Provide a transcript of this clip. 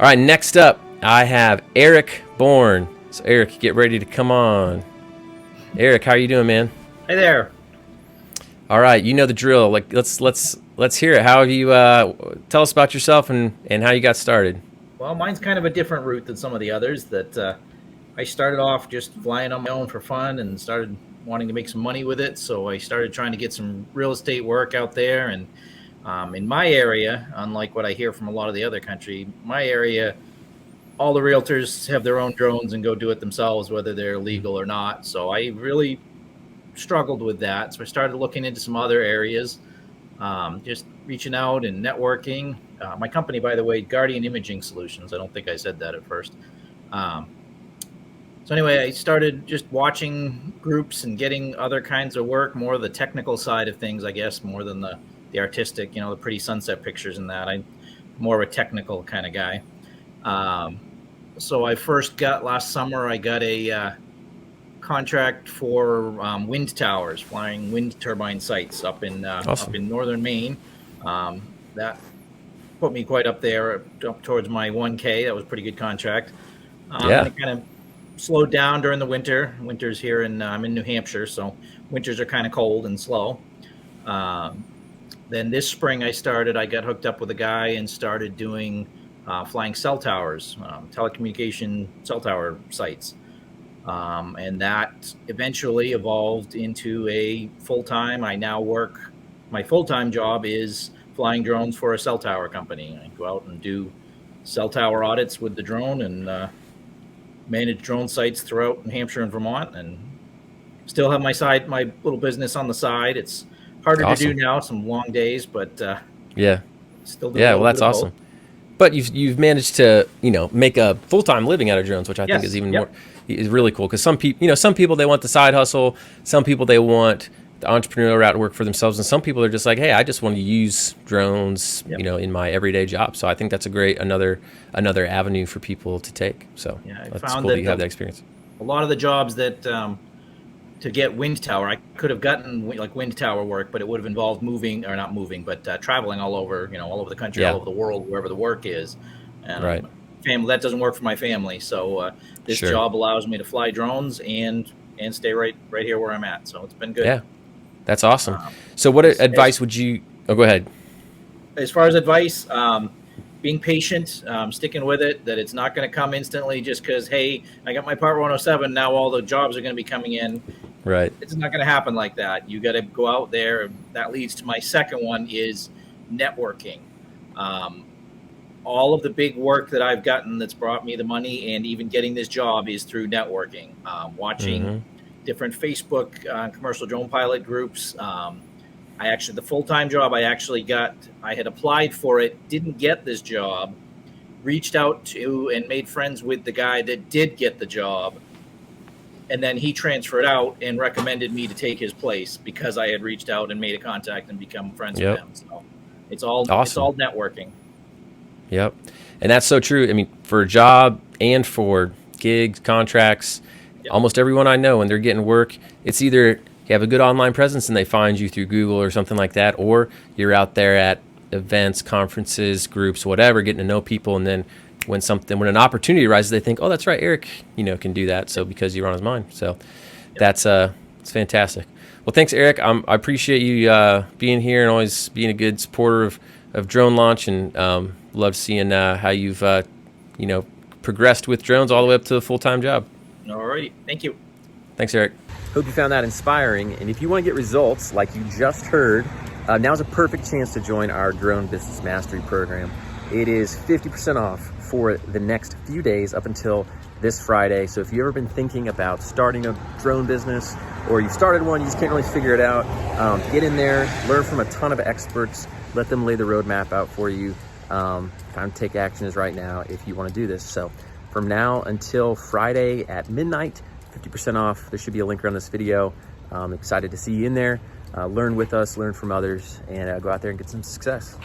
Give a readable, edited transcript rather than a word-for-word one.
All right, next up, I have Eric Bourne. So Eric, get ready to come on. Eric, how are you doing, man? Hey there. All right, you know the drill. Like, let's hear it. How have you? Tell us about yourself and how you got started. Well, mine's kind of a different route than some of the others. That I started off just flying on my own for fun and started wanting to make some money with it. So I started trying to get some real estate work out there. And in my area, unlike what I hear from a lot of the other country, my area, all the realtors have their own drones and go do it themselves, whether they're legal or not. So I really struggled with that. So I started looking into some other areas, just reaching out and networking. My company, by the way, Guardian Imaging Solutions. I don't think I said that at first. So anyway, I started just watching groups and getting other kinds of work, more of the technical side of things, I guess, more than the artistic, the pretty sunset pictures and that. I'm more of a technical kind of guy. So I first got last summer, I got a contract for wind towers, flying wind turbine sites up in northern Maine. That put me quite up there, up towards my 1K. That was a pretty good contract. Yeah. It kind of slowed down during the winter. Winters here I'm in New Hampshire, so winters are kind of cold and slow. Then this spring I got hooked up with a guy and started doing flying cell towers, telecommunication cell tower sites. And that eventually evolved into a full-time. My full-time job is flying drones for a cell tower company. I go out and do cell tower audits with the drone and manage drone sites throughout New Hampshire and Vermont, and still have my little business on the side. It's harder to do now, some long days, but yeah, still do. Yeah, well, that's awesome. But you've managed to make a full-time living out of drones, which I think is even more is really cool, because some people they want the side hustle, some people they want the entrepreneurial route to work for themselves, and some people are just like, hey, I just want to use drones in my everyday job. So I think that's a great another avenue for people to take. So I that's cool that you have that experience. A lot of the jobs that to get wind tower, I could have gotten like wind tower work, but it would have involved traveling all over the country, all over the world, wherever the work is. And right. Family, that doesn't work for my family. So this job allows me to fly drones and stay right here where I'm at. So it's been good. Yeah, that's awesome. So what advice would you? Oh, go ahead. As far as advice, being patient, sticking with it. That it's not going to come instantly just because, hey, I got my Part 107. Now all the jobs are going to be coming in. Right. It's not going to happen like that. You got to go out there. That leads to my second one is networking. All of the big work that I've gotten that's brought me the money and even getting this job is through networking, watching different Facebook commercial drone pilot groups. The full-time job I had applied for it, didn't get this job, reached out to and made friends with the guy that did get the job. And then he transferred out and recommended me to take his place because I had reached out and made a contact and become friends with him. So it's all networking. Yep. And that's so true. I mean, for a job and for gigs, contracts, almost everyone I know, when they're getting work, it's either you have a good online presence and they find you through Google or something like that, or you're out there at events, conferences, groups, whatever, getting to know people. And then when an opportunity arises, they think, oh, that's right, Eric, can do that. So because you're on his mind. So that's it's fantastic. Well, thanks, Eric. I appreciate you being here and always being a good supporter of Drone Launch, and love seeing how you've progressed with drones all the way up to a full-time job. All right. Thank you. Thanks, Eric. Hope you found that inspiring. And if you want to get results like you just heard, now's a perfect chance to join our Drone Business Mastery program. It is 50% off for the next few days up until this Friday. So if you've ever been thinking about starting a drone business, or you started one, you just can't really figure it out, get in there, learn from a ton of experts, let them lay the roadmap out for you. Time to take action is right now if you want to do this. So from now until Friday at midnight, 50% off. There should be a link around this video. I'm excited to see you in there. Learn with us, learn from others, and go out there and get some success.